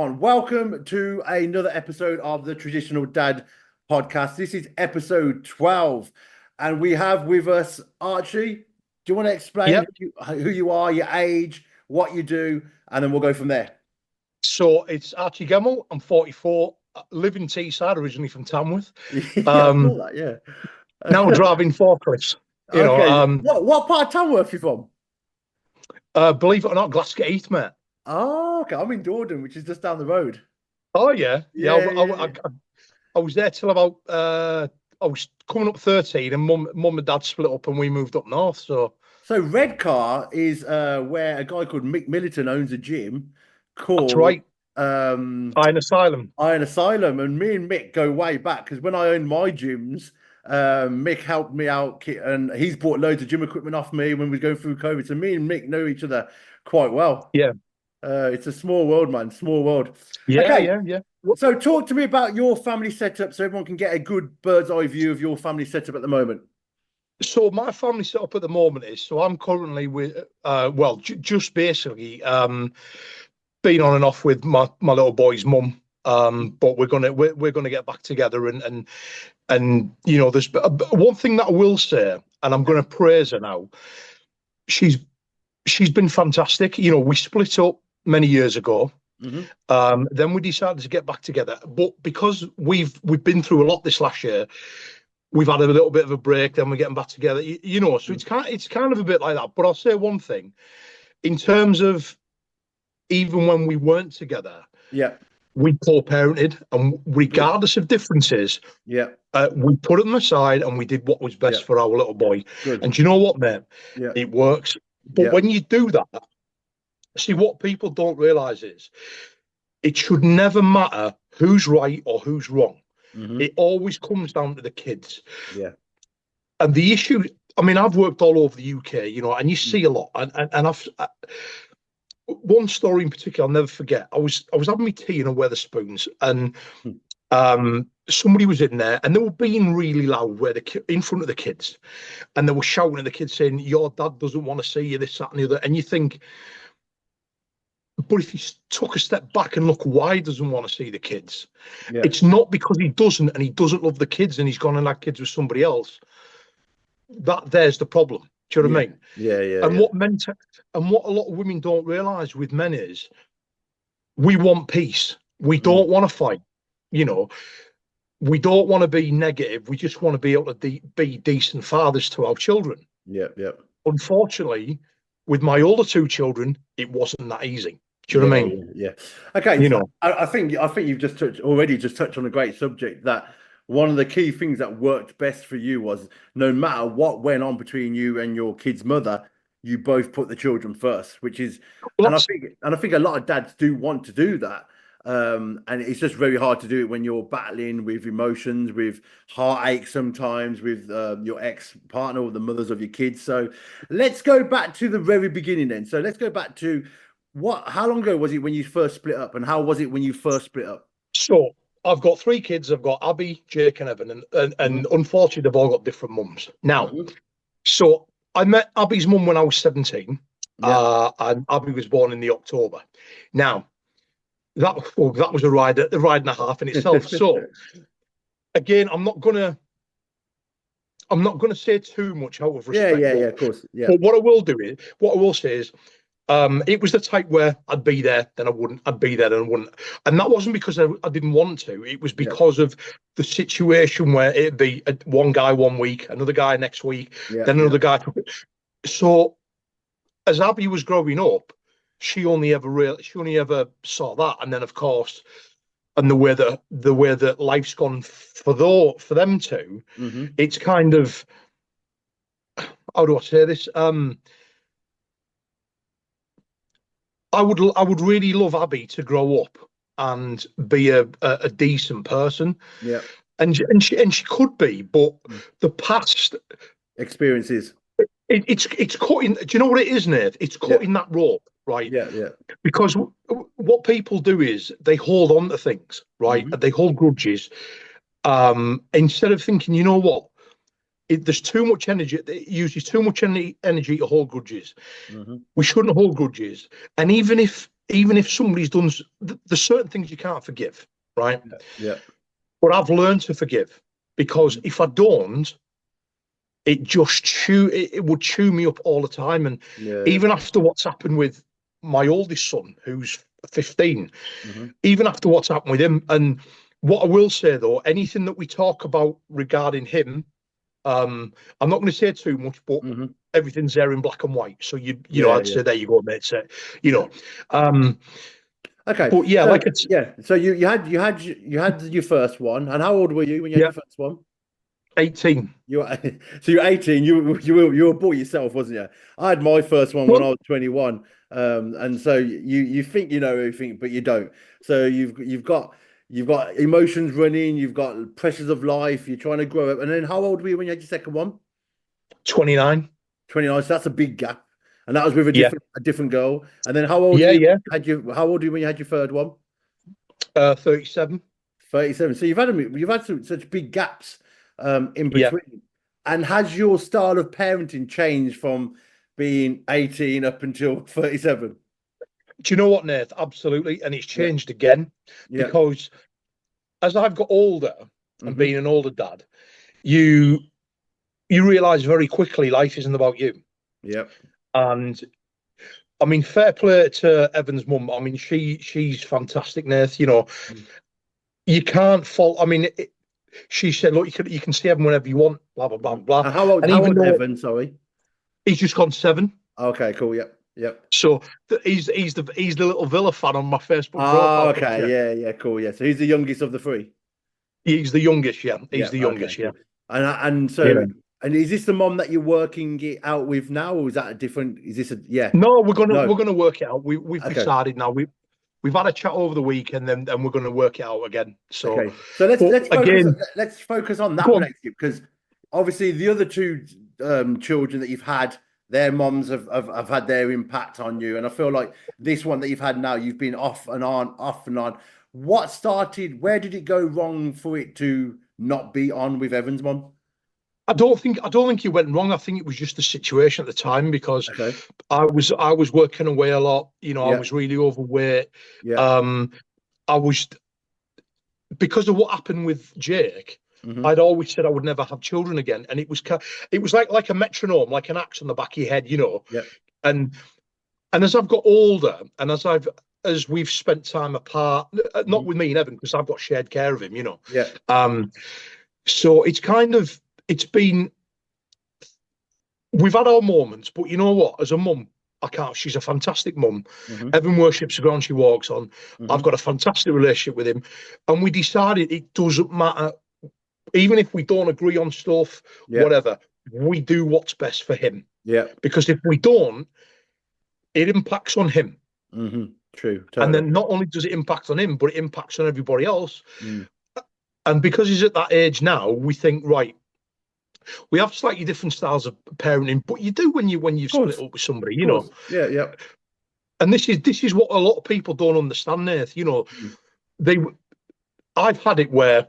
Welcome to another episode of the Traditional Dad podcast. This is episode 12, and we have with us Archie. Do you want to explain Yep. who you are, your age, what you do, and then we'll go from there? So it's Archie Gemmell. I'm 44. Live in Teesside, originally from Tamworth. Yeah, I Um, saw that, yeah. Now driving forklifts. You know, Okay, um, what part of Tamworth are you from? Believe it or not, Glasgow Heath, mate. Oh, okay, I'm in Dordon, which is just down the road. Oh yeah, yeah. Yeah, yeah, yeah. I was there till about I was coming up 13, and mum and dad split up, and we moved up north. So So Redcar is where a guy called Mick Milliton owns a gym that's called right. um Iron Asylum. Iron Asylum, and me and Mick go way back because when I owned my gyms, Mick helped me out, and he's bought loads of gym equipment off me when we were going through COVID. So me and Mick know each other quite well. Yeah, It's a small world, man, small world. yeah, Okay, yeah, yeah. so talk to me about your family setup so everyone can get a good bird's eye view of your family setup at the moment. So my family setup at the moment is I'm currently with just basically been on and off with my little boy's mum. But we're gonna get back together and there's one thing that I will say, and I'm going to praise her now. She's been fantastic. We split up many years ago. Hmm. Then we decided to get back together, but because we've been through a lot this last year, we've had a little bit of a break. Then we're getting back together. So it's kind of a bit like that. But I'll say one thing in terms of even when we weren't together, Yeah, we co-parented, and good. regardless of differences, Yeah, we put them aside and we did what was yeah, best for our little boy. good. And do you know what, mate? Yeah, It works. But yeah. when you do that, see, what people don't realize is it should never matter who's right or who's wrong. Hmm. It always comes down to the kids. Yeah. And the issue, I mean, I've worked all over the UK, and you Mm. see a lot. And one story in particular I'll never forget. I was having my tea in a Weatherspoons, and Mm. somebody was in there, and they were being really loud in front of the kids, and they were shouting at the kids saying, "Your dad doesn't want to see you, this, that, and the other." And you think, but if you took a step back and look, why he doesn't want to see the kids? Yeah. It's not because he doesn't, and he doesn't love the kids, and he's gone and had kids with somebody else. There's the problem. Do you know what Yeah. I mean? Yeah. Yeah. And Yeah. what a lot of women don't realize with men is we want peace. We Mm. don't want to fight. You know, we don't want to be negative. We just want to be able to be decent fathers to our children. Yeah. Yeah. Unfortunately, with my older two children, it wasn't that easy. Do you know Yeah, what I yeah, mean? yeah. Okay, You so know, I think you've just touched on a great subject that one of the key things that worked best for you was no matter what went on between you and your kid's mother, you both put the children first, which is well, and I think a lot of dads do want to do that. And it's just very hard to do it when you're battling with emotions, with heartache sometimes, with your ex-partner or the mothers of your kids. So let's go back to the very beginning then. So let's go back to how long ago was it when you first split up, and how was it when you first split up? so I've got three kids. I've got Abby, Jake, and Evan, and Hmm. unfortunately, they've all got different mums. Now, Hmm. so I met Abby's mum when I was 17, Yeah. and Abby was born in the October. Now, that was a ride and a half in itself. So again, I'm not gonna say too much out of Yeah, respect, yeah, but yeah, of course. Yeah. what I will say is, it was the type where I'd be there, then I wouldn't. I'd be there, then I wouldn't. And that wasn't because I didn't want to. It was Yeah. because of the situation where it'd be one guy one week, another guy next week, Yeah. then Yeah. another guy. So as Abby was growing up, she only ever saw that, and then of course, and the way that life's gone for them two, Hmm. it's kind of, how do I say this? I would really love Abby to grow up and be a decent person, Yeah. and she could be, but the past, Experiences. it's cutting. Do you know what it is, Nate? It's Yeah. cutting that rope, right? Yeah. Yeah. Because what people do is they hold on to things, right? Hmm. They hold grudges. Instead of thinking, you know what? There's too much energy. It uses too much energy to hold grudges. Hmm. We shouldn't hold grudges. And even if even if somebody's done, there's certain things you can't forgive, right? Yeah. But I've learned to forgive, because if I don't, it would chew me up all the time. And Yeah. Yeah. even after what's happened with my oldest son, who's 15, Hmm. even after what's happened with him, and what I will say though, anything that we talk about regarding him, I'm not going to say too much, but Hmm. everything's there in black and white. So you know, Yeah. I'd Yeah. say there you go, mate. So, you Yeah. know, um, Okay. but yeah, So like it's yeah. So you had your first one, and how old were you when you had yeah, your first one? 18. You were, so you're 18. You were a boy yourself, wasn't you? I had my first one when I Well, was 21. And so you think you know everything, but you don't. So you've got emotions running, you've got pressures of life, you're trying to grow up. And then how old were you when you had your second one? 29. 29. So that's a big gap. And that was with a Yeah, different girl. And then how old were yeah, you yeah. how old were you when you had your third one? 37. 37. So you've had such big gaps in Yeah. between. And has your style of parenting changed from being 18 up until 37? Do you know what, Nath? Absolutely. And it's Yeah. changed again, Yeah. because as I've got older and Hmm. being an older dad, you you realize very quickly life isn't about you. Yeah. And I mean, fair play to Evan's mum. I mean, she's fantastic, Nath. You know, you can't fault. I mean, she said, look, you can see Evan whenever you want, blah blah blah Hmm. blah. And how old And how even old's though Evan? Sorry. he's just gone 7, Okay, cool. Yep. Yep. so he's the little Villa fan on my Facebook Oh, profile okay. picture. Yeah, yeah, cool. Yeah. So he's the youngest of the three. He's the youngest, yeah. He's Yeah. the Okay, youngest, yeah. cool. And Yeah. so and is this the mom that you're working it out with now, or is that a different? Is this a yeah? No, we're gonna No. we're gonna work it out. We've Okay. decided now. We've had a chat over the weekend, and we're gonna work it out again. So, Okay, so let's but let's focus again, let's focus on that go on. relationship because obviously the other two children that you've had, their moms have had their impact on you, and I feel like this one that you've had now, you've been off and on, off and on. What started? Where did it go wrong for it to not be on with Evan's mom? I don't think you went wrong. I think it was just the situation at the time, because Okay. I was working away a lot. You know, I Yeah. was really overweight. Yeah. Um, I was Because of what happened with Jake. Hmm. I'd always said I would never have children again, and it was like a metronome, like an axe on the back of your head, you know. Yeah. And and as I've got older, and as we've spent time apart, not Hmm. with me and Evan, because I've got shared care of him, you know. Yeah. Um, so it's been we've had our moments, but you know what? As a mum, I can't. She's a fantastic mum. Hmm. Evan worships the ground she walks on. I've Hmm. got a fantastic relationship with him, and we decided it doesn't matter, even if we don't agree on stuff, Yeah. whatever. We do what's best for him, Yeah. because if we don't, it impacts on him. Hmm. True. And Totally. then not only does it impact on him, but it impacts on everybody else. Mm. And because he's at that age now, we think, right, we have slightly different styles of parenting, but you do when you Of split course. up with somebody, Of you know. course. Yeah. Yeah. And this is what a lot of people don't understand, Nath. You know, Mm. they I've had it where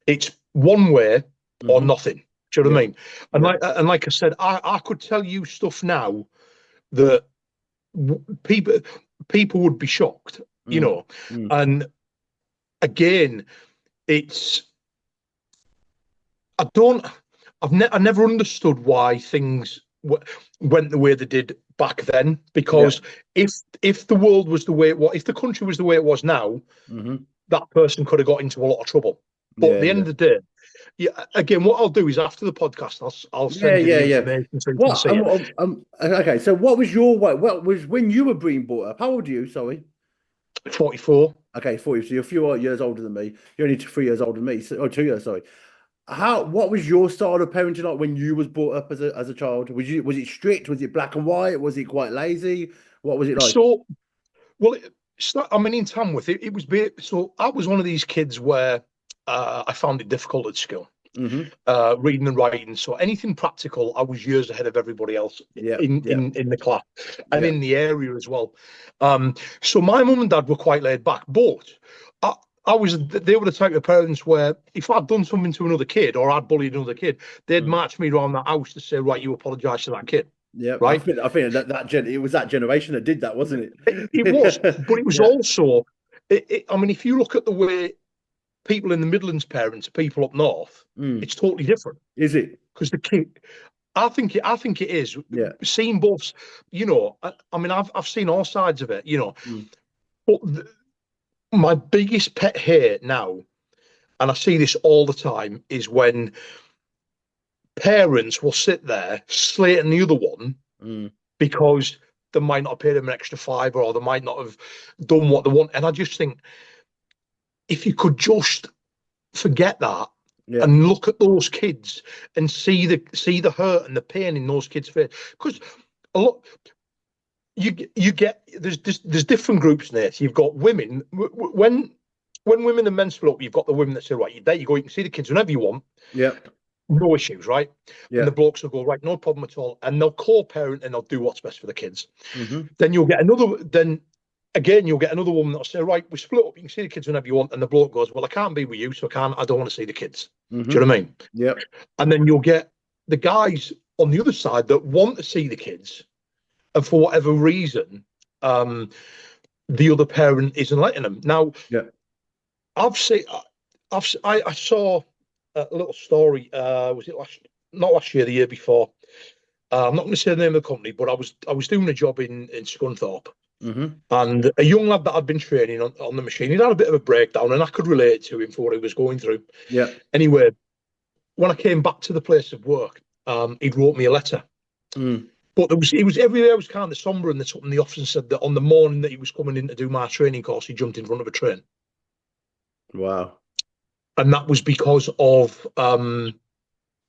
it's one way or Hmm. nothing. Do you know Yeah. what I mean? And Yeah. like I said, I could tell you stuff now that people would be shocked, you Mm. know. Mm. And again, it's I don't I never understood why things went the way they did back then. Yeah. Because if the world was the way it was, if the country was the way it was now, Hmm. that person could have got into a lot of trouble. But at Yeah. the end Yeah. of the day, yeah. Again, what I'll do is after the podcast, I'll Yeah. send you Yeah. the Yeah. information so you can What? see it. Okay. So, what was your way? What was when you were being brought up? How old are you? Sorry. 44. Okay, 40. So you're a few years older than me. You're only 3 years older than me. Or 2 years. Sorry. What was your style of parenting like when you was brought up as a child? Was it strict? Was it black and white? Was it quite lazy? What was it like? So, well, I mean, in Tamworth, it was so I was one of these kids where I found it difficult at school, Hmm. reading and writing. So anything practical, I was years ahead of everybody else Yeah. in Yeah. in in the class and Yeah. in the area as well. So my mum and dad were quite laid back, but I, they were the type of parents where if I'd done something to another kid or I'd bullied another kid, they'd Mm. march me around that house to say, right, you apologise to that kid. Yeah, right? I think it was that generation that did that, wasn't It was, it? but it was Yeah. also, I mean, if you look at the way people in the Midlands parents people up north, Mm. it's totally different Is it? because the kid. I think it is. Yeah. Seeing both, I mean, I've seen all sides of it, Mm. but my biggest pet hate now, and I see this all the time, is when parents will sit there slating the other one Mm. because they might not have paid them an extra five or they might not have done what they want. And I just think if you could just forget that Yeah. and look at those kids and see the hurt and the pain in those kids' face, because a lot you get there's different groups in there. So you've got women when women are menstrual up, you've got the women that say, right, there you go, you can see the kids whenever you want, Yeah. no issues, right? And Yeah. the blokes will go, right, no problem at all, and they'll co-parent and they'll do what's best for the kids. Mm-hmm. Then you'll get another woman that'll say, right, we split up, you can see the kids whenever you want, and the bloke goes, well, I can't be with you, so I don't want to see the kids. Do Mm-hmm. you know what I mean? Yeah. And then you'll get the guys on the other side that want to see the kids, and for whatever reason, um, the other parent isn't letting them. Now, Yeah. I've seen, I saw a little story. Was it not last year, the year before? I'm not going to say the name of the company, but I was doing a job in Scunthorpe, Mm-hmm. and a young lad that I'd been training on the machine, he'd had a bit of a breakdown, and I could relate to him for what he was going through. Yeah. Anyway, when I came back to the place of work, he'd wrote me a letter. Mm. But it was every day was kind of somber, and the officer said that on the morning that he was coming in to do my training course, he jumped in front of a train, Wow. and that was because of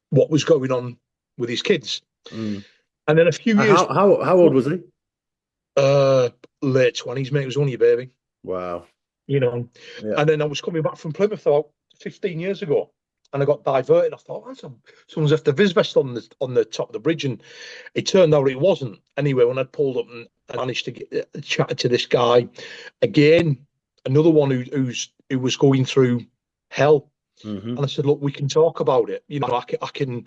what was going on with his kids. Mm. And then a few years, How old was he? uh, late 20s, mate, it was only a baby, Wow. you know. Yeah. And then I was coming back from Plymouth about 15 years ago, and I got diverted. I thought, someone's left the Visvest on the top of the bridge, and it turned out it wasn't. Anyway, when I pulled up and I managed to get chatted to this guy again, another one who was going through hell, Mm-hmm. and I said, look, we can talk about it. I can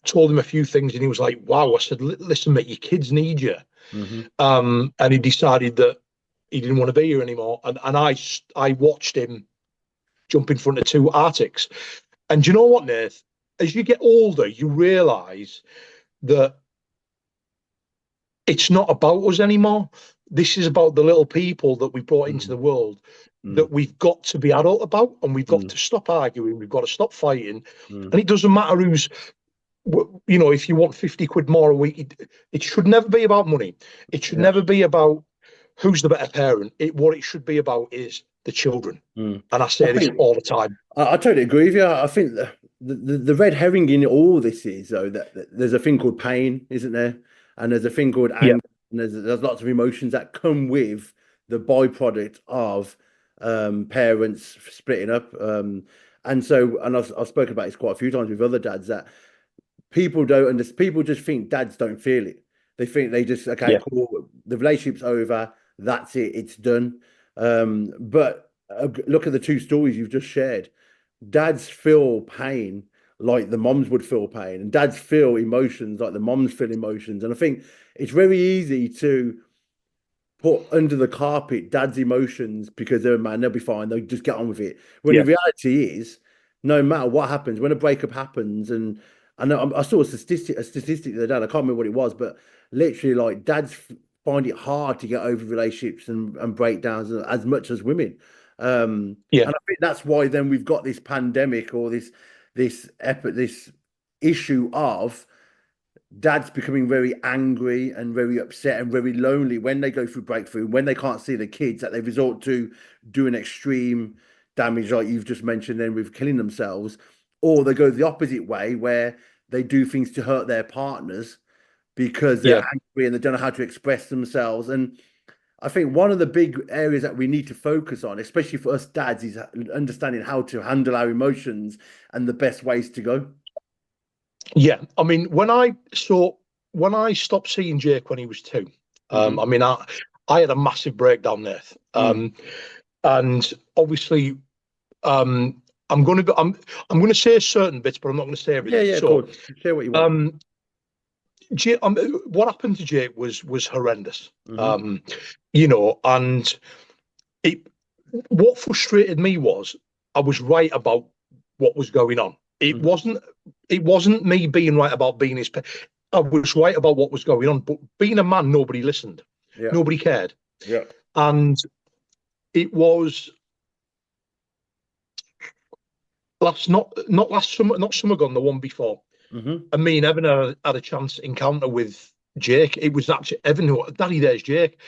told him a few things, and he was like, wow. I said, listen, mate, your kids need you. Mm-hmm. And he decided that he didn't want to be here anymore. And I watched him jump in front of two Arctics. And do you know what, Nath? As you get older, you realise that it's not about us anymore. This is about the little people that we brought into Mm-hmm. the world Mm. that we've got to be adult about, and we've got Mm. to stop arguing. We've got to stop fighting. Mm. And it doesn't matter if you want 50 quid more a week, it should never be about money. It should Yeah. never be about who's the better parent. What it should be about is the children. Mm. And I I say this think all the time. I totally agree with you. I think the red herring in all this is though that there's a thing called pain, isn't there? And there's a thing called Yeah, anger, and there's lots of emotions that come with the byproduct of parents splitting up. And I've spoken about this quite a few times with other dads that people don't understand. People just think dads don't feel it. They think they just okay, yeah, cool. The relationship's over. That's it. It's done. But look at the two stories you've just shared. Dads feel pain like the moms would feel pain, and dads feel emotions like the moms feel emotions. And I think it's very easy to put under the carpet dad's emotions because they're a man, they'll be fine, they'll just get on with it. When the yeah, reality is, no matter what happens, when a breakup happens, and I know I saw a statistic the other day, I can't remember what it was, but literally like dads find it hard to get over relationships and breakdowns as much as women. yeah, And I think that's why then we've got this pandemic or this issue of dads becoming very angry and very upset and very lonely when they go through breakthrough, when they can't see the kids, that they resort to doing extreme damage, like you've just mentioned, then with killing themselves, or they go the opposite way where they do things to hurt their partners because they're yeah, angry and they don't know how to express themselves. And I think one of the big areas that we need to focus on, especially for us dads, is understanding how to handle our emotions and the best ways to go. yeah. I mean, when I stopped seeing Jake when he was two, Hmm. I mean, I had a massive breakdown there, Mm. and obviously, I'm going to say certain bits, but I'm not going to say Yeah, everything. yeah, of So, course. Share what you want. um, what happened to Jake was horrendous. Hmm. Um, and it what frustrated me was I was right about what was going on. It Hmm. wasn't it wasn't me being right about being his. I was right about what was going on, but being a man, nobody listened, Yeah. nobody cared, Yeah. and it was not last summer, not summer gone, the one before. Hmm. And me and Evan had a chance encounter with Jake. It was actually Evan who, Daddy, there's Jake.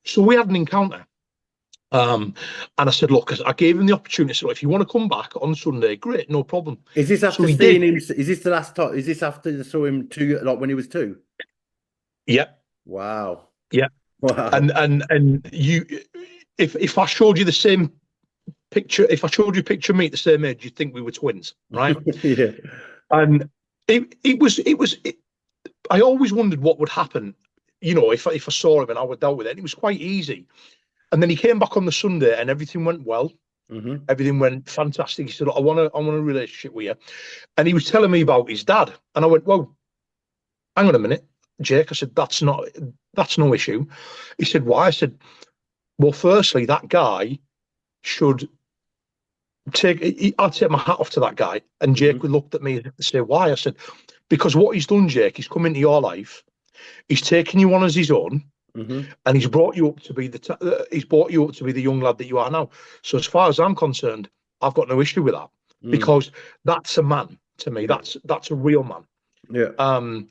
So we had an encounter. Um, and I said, look, I gave him the opportunity. So if you want to come back on Sunday, great, no problem. Is this So after he seeing did. him? Is this the last time? Is this after you saw him two, like when he was two? Yeah, Wow. yeah. Wow. And you, if I showed you the same picture, if I showed you a picture of me at the same age, you'd think we were twins, right? Yeah. And I always wondered what would happen, if I saw him and I would dealt with it. And it was quite easy. And then he came back on the Sunday and everything went well. Hmm. Everything went fantastic. He said, I want a relationship with you. And he was telling me about his dad. And I went, whoa, hang on a minute, Jake. I said, that's no issue. He said, why? I said, well, firstly, that guy should I'd take my hat off to that guy. And Jake would Hmm. look at me and say, why? I said, because what he's done, Jake, he's come into your life, he's taken you on as his own, Hmm. and he's brought you up to be he's brought you up to be the young lad that you are now. So as far as I'm concerned, I've got no issue with that Mm. because that's a man to me. Yeah. That's a real man. Yeah. Um,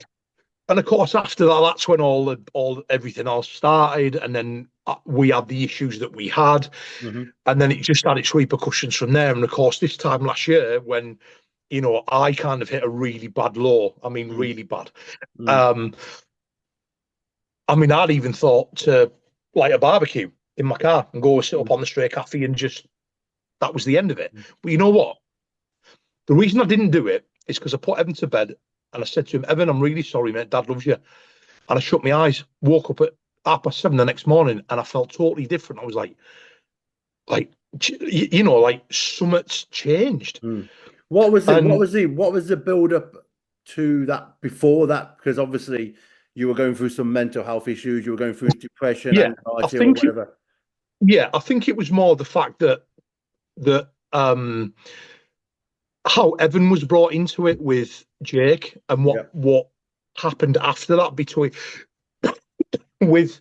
and of course, after that, that's when all everything else started, and then we had the issues that we had, Hmm. and then it just had its repercussions from there. And of course, this time last year, when I kind of hit a really bad low. I mean, Mm. really bad. Mm. Um, I mean, I'd even thought to light a barbecue in my car and go sit up Mm. on the stray cafe and just that was the end of it. But you know what? The reason I didn't do it is because I put Evan to bed and I said to him, Evan, I'm really sorry, mate. Dad loves you. And I shut my eyes, woke up at 7:30 the next morning, and I felt totally different. I was like, like something's changed. Mm. What was it? What And was the build up to that before that? Because obviously you were going through some mental health issues, you were going through depression, yeah, I anxiety, or think it, whatever. yeah, I think it was more the fact that how Evan was brought into it with Jake and what Yeah. what happened after that between with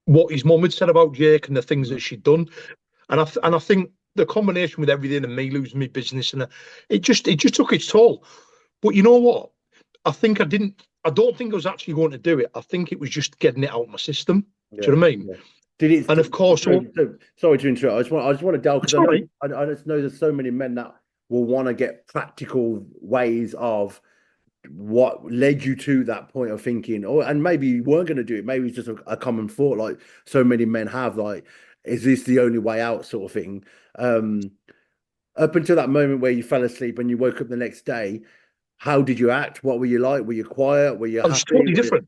what his mum had said about Jake and the things that Mm. she'd done, and I think the combination with everything and me losing my business and it just took its toll. But you know what? I think I didn't. I don't think I was actually going to do it. I think it was just getting it out of my system. Do Yeah. you know what I mean? Yeah. Did And of it? course, Sorry to interrupt. I just want to delve because I know sorry. I just know there's so many men that will want to get practical ways of what led you to that point of thinking, or and maybe you weren't going to do it. Maybe it's just a common thought, like so many men have. Like, is this the only way out, sort of thing? Um, Up until that moment where you fell asleep and you woke up the next day, how did you act? What were you like? Were you quiet? Were you I was happy? totally different.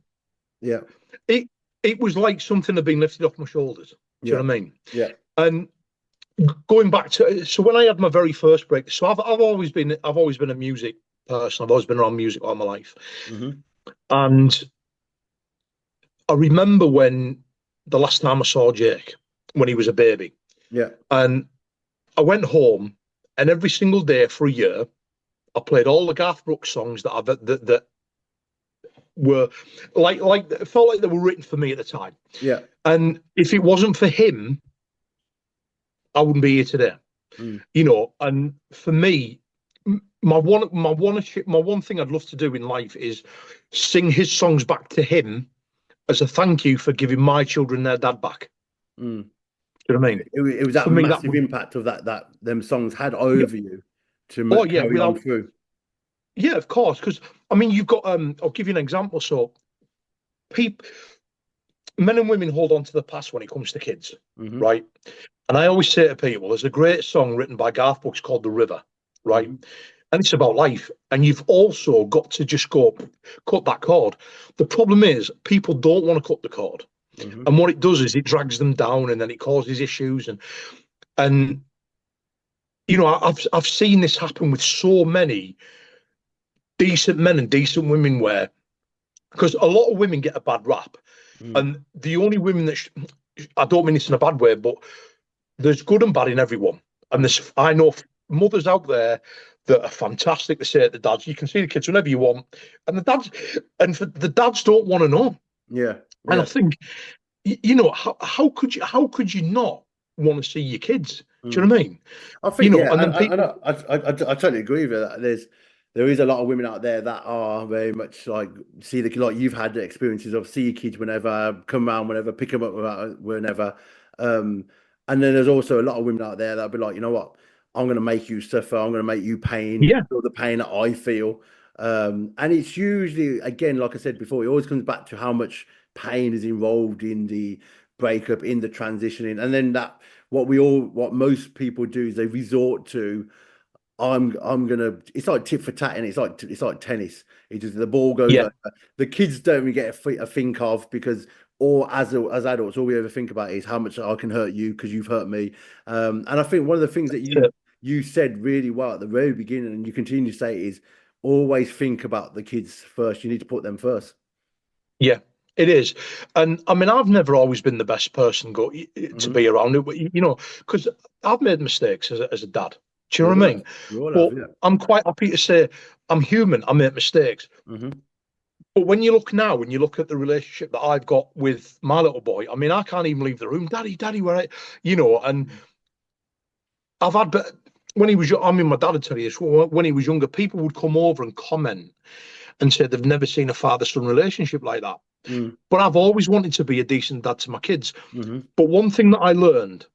Yeah, It it was like something had been lifted off my shoulders. Do you yeah, know what I mean? yeah, And going back to when I had my very first break, so I've always been a music person. I've always been around music all my life, hmm, and I remember when the last time I saw Jake when he was a baby, yeah, and I went home, and every single day for a year, I played all the Garth Brooks songs that were like it felt like they were written for me at the time. yeah, And if it wasn't for him, I wouldn't be here today. mm, And for me, my one thing I'd love to do in life is sing his songs back to him as a thank you for giving my children their dad back. mm. Do you know what I mean? It was that For me, that massive would. impact of that them songs had Yeah. over you to Oh yeah, carry on without. through. Yeah, of course. Because I mean, you've got. I'll give you an example. So, people, men and women hold on to the past when it comes to kids, Hmm. right? And I always say to people, there's a great song written by Garth Brooks called "The River," right? Hmm. And it's about life. And you've also got to just go cut that cord. The problem is people don't want to cut the cord. Hmm. And what it does is it drags them down and then it causes issues. And I've seen this happen with so many decent men and decent women where because a lot of women get a bad rap, Mm. and the only women that I don't mean this in a bad way, but there's good and bad in everyone. And Mm. there's I know mothers out there that are fantastic to say to the dads, you can see the kids whenever you want. And the dads and for the dads don't want to know. Yeah, And I yeah. think how could you not want to see your kids? Do you Mm. know what I mean? I think yeah, And then people, I totally agree with that. There is a lot of women out there that are very much like see the like you've had the experiences of see your kids whenever, come around whenever, pick them up whenever. Um, and then there's also a lot of women out there that'll be like, you know what, I'm going to make you suffer. I'm going to make you yeah, feel the pain that I feel. And it's usually again, like I said before, it always comes back to how much pain is involved in the breakup, in the transitioning, and then that what most people do is they resort to I'm gonna it's like tit for tat and it's like tennis. It just the ball goes yeah, over. The kids don't even get a think of because or as adults all we ever think about is how much I can hurt you because you've hurt me. And I think one of the things that you said really well at the very beginning and you continue to say is always think about the kids first. You need to put them first. yeah, it is. And I mean, I've never always been the best person to Hmm. be around it, but because I've made mistakes as a dad. Do you We know what all I have. mean? We all have, But yeah. I'm quite happy to say I'm human. I make mistakes. Hmm. But when you look now, when you look at the relationship that I've got with my little boy, I mean, I can't even leave the room. Daddy, daddy, and I've had, but when he was, I mean, my dad would tell you this, when he was younger, people would come over and comment and say they've never seen a father-son relationship like that. Mm. But I've always wanted to be a decent dad to my kids. Hmm. But one thing that I learned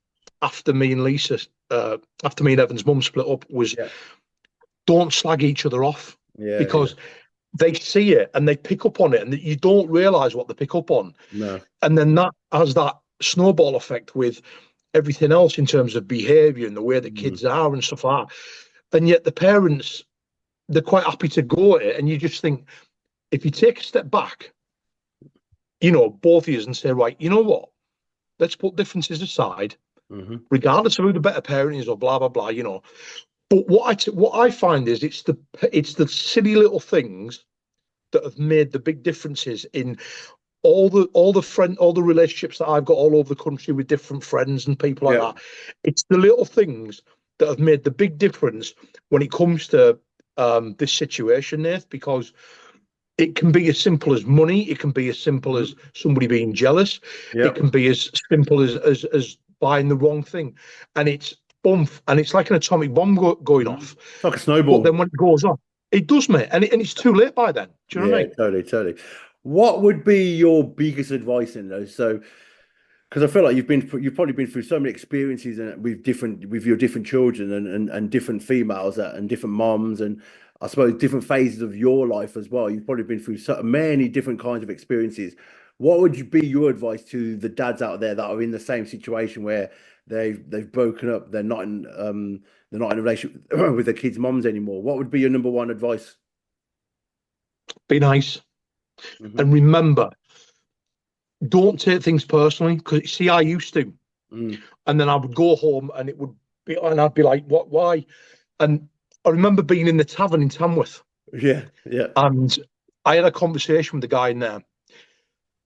after me and Lisa, after me and Evan's mum split up was Yeah. don't slag each other off Yeah, yeah. because they see it and they pick up on it and you don't realize what they pick up on. No. And then that has that snowball effect with everything else in terms of behavior and the way that Mm. kids are and stuff like that. And yet the parents, they're quite happy to go at it. And you just think, if you take a step back, both of you and say, right, you know what? Let's put differences aside, Hmm. regardless of who the better parent is or blah, blah, blah. But what I find is it's the silly little things that have made the big differences in all the relationships that I've got all over the country with different friends and people like Yeah. that. It's the little things that have made the big difference when it comes to this situation, Nath, because it can be as simple as money, it can be as simple as Hmm. somebody being jealous, Yeah. it can be as simple as buying the wrong thing, and it's boom, and it's like an atomic bomb going Hmm. off. It's like a But snowball. then when it goes off, it does, mate, and it's too late by then. Do you know what I Yeah, mean? totally, totally. What would be your biggest advice in those? So, because I feel like you've probably been through so many experiences and with your different children and different females and different moms and I suppose different phases of your life as well. You've probably been through so many different kinds of experiences. What would you be your advice to the dads out there that are in the same situation where they've broken up, they're not in a relationship with their kids' moms anymore? What would be your number one advice? Be nice Hmm. and remember, don't take things personally. Because see, I used to, Mm. and then I would go home and I'd be like, what, why? And I remember being in the tavern in Tamworth, Yeah, yeah, and I had a conversation with the guy in there,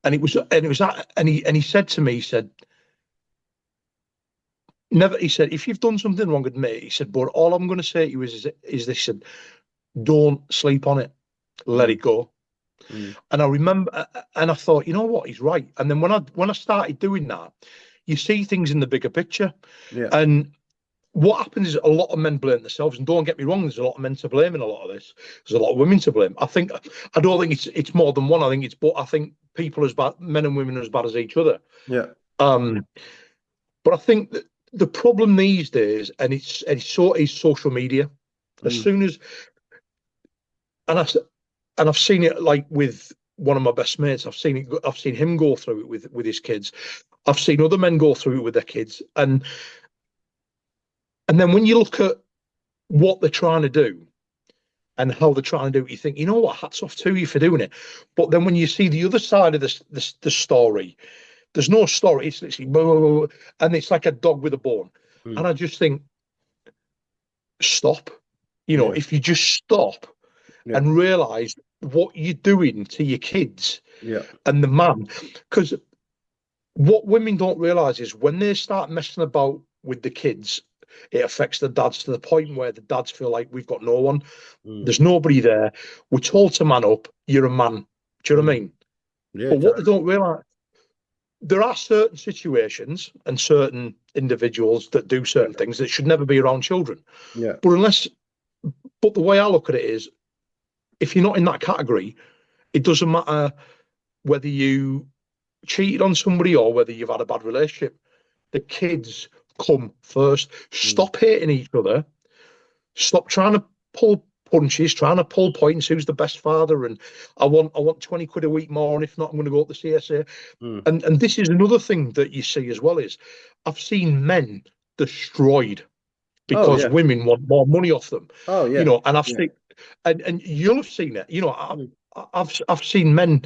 and he said to me, he said, never, he said, if you've done something wrong, admit it. He said, but all I'm going to say to you is this, he said, don't sleep on it, let mm, it go. mm, And I remember, and I thought, you know what, he's right. And then when I started doing that, you see things in the bigger picture. yeah, And what happens is a lot of men blame themselves. And don't get me wrong, there's a lot of men to blame in a lot of this. There's a lot of women to blame. I don't think it's more than one. I think people as bad, men and women are as bad as each other. yeah, Um, but I think that the problem these days, is social media. As mm, soon as and I and I've seen it like with one of my best mates. I've seen him go through it with his kids. I've seen other men go through it with their kids, and then when you look at what they're trying to do and how they're trying to do it, you think, you know what, hats off to you for doing it. But then when you see the other side of the story, there's no story. It's literally blah, blah, blah, and it's like a dog with a bone. And mm, I just think, stop. yeah, If you just stop yeah, and realize. what you're doing to your kids Yeah. and the man. Because what women don't realize is when they start messing about with the kids, it affects the dads to the point where the dads feel like we've got no one, Mm, there's nobody there. We're told to man up, you're a man. Do you know what I mm. mean? Yeah, But what they totally. don't realize, there are certain situations and certain individuals that do Yeah. certain things that should never be around children. Yeah. But but the way I look at it is, if you're not in that category, it doesn't matter whether you cheated on somebody or whether you've had a bad relationship. The kids come first. Mm, Stop hating each other. Stop trying to pull punches, trying to pull points. Who's the best father? And I want 20 quid a week more, and if not, I'm going to go up the CSA. mm. And this is another thing that you see as well is I've seen men destroyed Oh because yeah. women want more money off them. Oh You yeah. know, and I've Yeah. seen and you'll have seen it. You know, Mm, I've seen men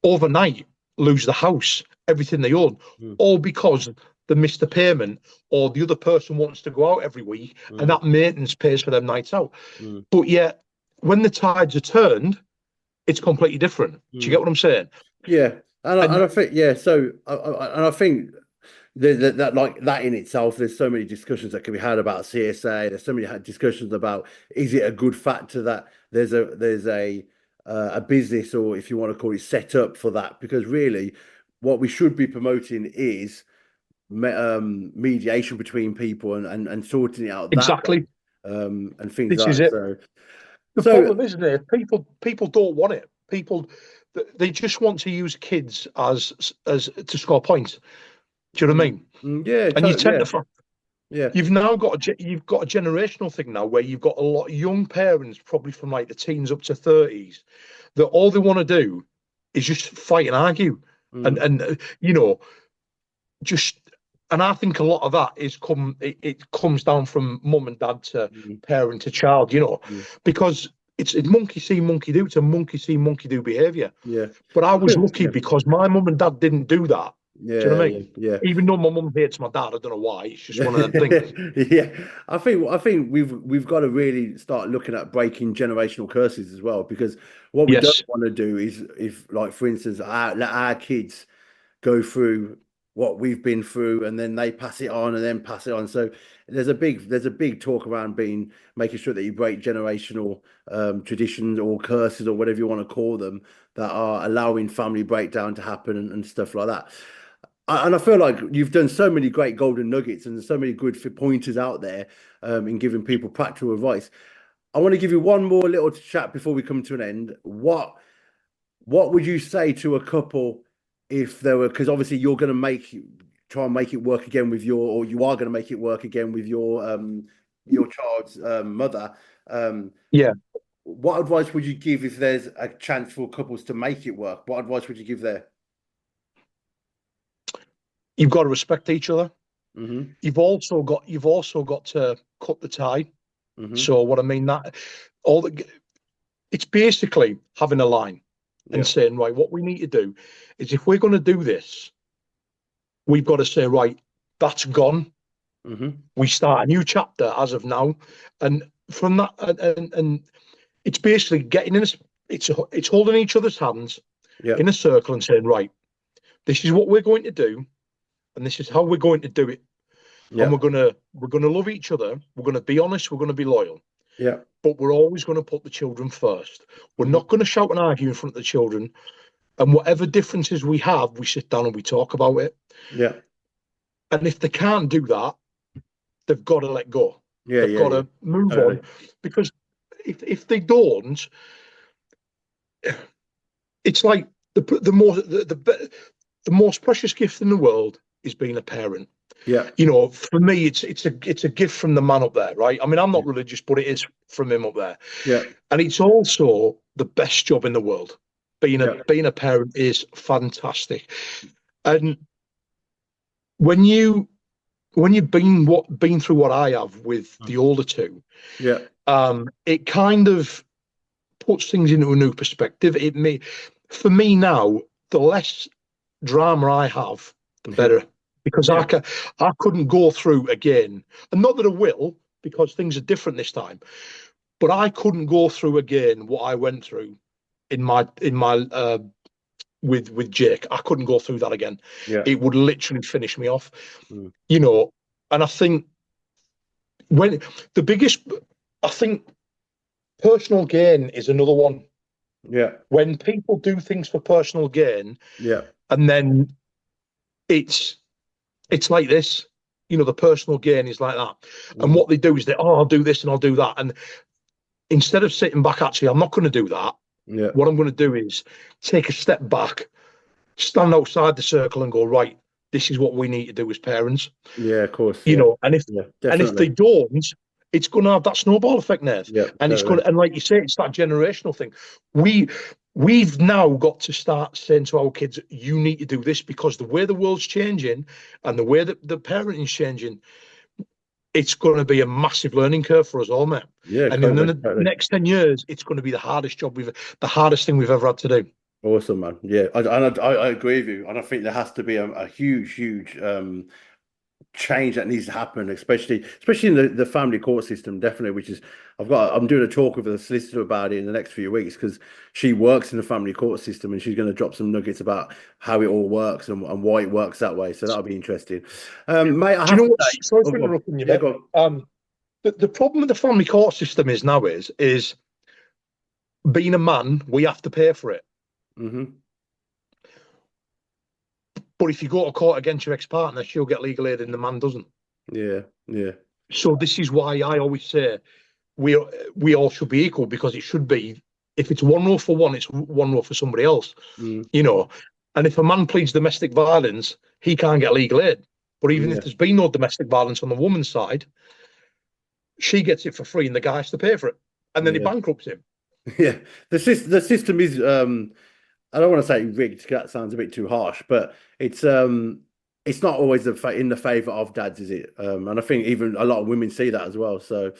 overnight lose the house, everything they own, mm, all because they missed the payment or the other person wants to go out every week and mm, that maintenance pays for them nights out. mm, But yet, when the tides are turned, it's completely different. Do you get mm. what I'm saying? Yeah. And And I think yeah. So and I think that like that in itself, there's so many discussions that can be had about CSA. There's so many discussions about is it a good factor that there's a business, or if you want to call it, set up for that, because really what we should be promoting is mediation between people and sorting it out that way, exactly, and things this like is that. it. The So problem, isn't it? People don't want it. People they just want to use kids as to score points. Do you know what I mm, mean? yeah, And you totally, tend yeah, to yeah, you've now got you've got a generational thing now where you've got a lot of young parents, probably from like the teens up to 30s, that all they want to do is just fight and argue, and mm, and you know just. And I think a lot of that it comes down from mum and dad to mm, parent to child, mm, because it's monkey see, monkey do. It's a monkey see, monkey do behavior. yeah. But I I was think, lucky yeah, because my mum and dad didn't do that. Do you know yeah, what I yeah, mean? yeah. Even though my mum hates my dad, I don't know why. It's just one of them things. Yeah, I think we've got to really start looking at breaking generational curses as well, because what we don't Yes, want to do is, if like for instance let our kids go through what we've been through and then they pass it on and then pass it on. So there's a big talk around being making sure that you break generational traditions or curses or whatever you want to call them, that are allowing family breakdown to happen, and stuff like that. And I feel like you've done so many great golden nuggets and so many good pointers out there, in giving people practical advice. I want to give you one more little chat before we come to an end. What would you say to a couple if there were, because obviously you're going to try and make it work again with or you are going to make it work again with your child's mother. Um, yeah. what advice would you give if there's a chance for couples to make it work? What advice would you give there? You've got to respect each other. Hmm. You've also got to cut the tie. Hmm. So what I mean that all the it's basically having a line and Yeah. saying, right, what we need to do is if we're going to do this, we've got to say, right, that's gone. Hmm. We start a new chapter as of now, and from that, and it's basically getting in. It's holding each other's hands Yeah. in a circle and saying, right, this is what we're going to do, and this is how we're going to do it, and Yeah. we're gonna love each other. We're gonna be honest. We're gonna be loyal, Yeah. but we're always going to put the children first. We're Hmm. not going to shout and argue in front of the children. And whatever differences we have, we sit down and we talk about it. Yeah. And if they can't do that, they've got to let go. Yeah. They've Yeah. got Yeah. to move on, Totally. because if they don't, it's like the most precious gift in the world is being a parent. Yeah. You know, for me, it's a gift from the man up there, right? I mean, I'm Yeah. not religious, but it is from him up there, Yeah. and it's also the best job in the world. Being a Yeah. being a parent is fantastic, and when you when you've been through what I have with the older two, Yeah. it kind of puts things into a new perspective. For me now, the less drama I have, the Yeah. better, because Yeah. I couldn't go through again, and not that I will, because things are different this time. But I couldn't go through again what I went through in my with Jake. I couldn't go through that again. Yeah. It would literally finish me off, Mm. you know. And I think when the biggest, I think personal gain is another one. Yeah. When people do things for personal gain, Yeah. and then it's it's like this, the personal gain is like that. And Mm. what they do is I'll do this and I'll do that. And instead of sitting back, actually, I'm not going to do that. Yeah. What I'm going to do is take a step back, stand outside the circle and go, right, this is what we need to do as parents. Yeah, of course. you Yeah. know, and if Yeah. and if Definitely. they don't, it's going to have that snowball effect, Nate. Yeah. And it's going Totally. to, and like you say, it's that generational thing. We we've now got to start saying to our kids, you need to do this because the way the world's changing and the way that the parenting is changing, it's going to be a massive learning curve for us all, mate. Yeah, And in totally. the Totally. next 10 years, it's going to be the hardest thing we've ever had to do. Awesome, man. Yeah, I agree with you, and I think there has to be a huge, huge change that needs to happen, especially in the family court system, definitely. I'm doing a talk with a solicitor about it in the next few weeks because she works in the family court system and she's going to drop some nuggets about how it all works and why it works that way. So that'll be interesting. Mate, I Do you have know to what? say, Sorry oh, for go on. interrupting you, Yeah, mate. go on. The problem with the family court system is now is being a man, we have to pay for it. Hmm. But if you go to court against your ex-partner, she'll get legal aid and the man doesn't. Yeah, yeah, So this is why I always say we we all should be equal because it should be if it's one row for one, it's one row for somebody else, mm, you know. And if a man pleads domestic violence, he can't get legal aid. But even if yeah, there's been no domestic violence on the woman's side, she gets it for free and the guy has to pay for it. And then it yeah, bankrupts him. yeah. The system is I don't want to say rigged 'cause that sounds a bit too harsh, but it's not always in the favor of dads, is it? And I think even a lot of women see that as well. So,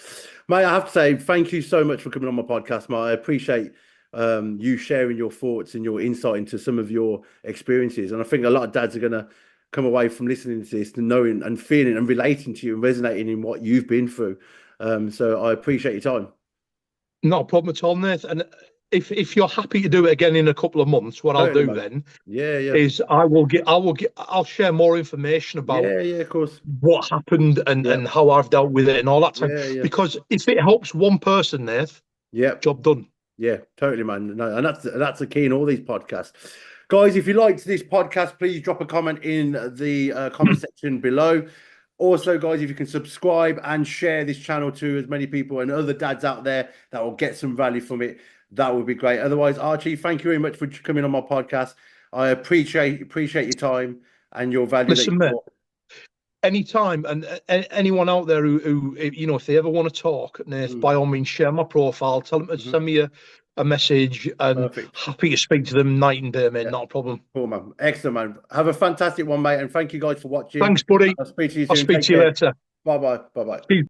mate, I have to say thank you so much for coming on my podcast, mate. I appreciate you sharing your thoughts and your insight into some of your experiences. And I think a lot of dads are gonna come away from listening to this and knowing and feeling and relating to you and resonating in what you've been through. So I appreciate your time. Not a problem at all, Nathan. And if you're happy to do it again in a couple of months, what I'll Totally, do man. then Yeah, yeah, is I'll share more information about yeah, yeah. Of course. what happened Yeah, and how I've dealt with it and all that time. yeah, yeah, Because if it helps one person, Nath, yeah. job done. Yeah, totally, man. No, and that's the key in all these podcasts. Guys, if you liked this podcast, please drop a comment in the comment section below. Also, guys, if you can subscribe and share this channel to as many people and other dads out there that will get some value from it, that would be great. Otherwise, Archie, thank you very much for coming on my podcast. I appreciate your time and your value that you Listen, mate, brought. anytime, and anyone out there who if they ever want to talk, Nath, Mm, by all means, share my profile. Tell them to mhm. send me a message, and Perfect. happy to speak to them night and day, mate. Yeah, Not a problem. cool, man. Excellent, man. Have a fantastic one, mate, and thank you guys for watching. Thanks, buddy. I'll speak to you I'll soon. speak Take to you care. later. Bye bye. Bye bye.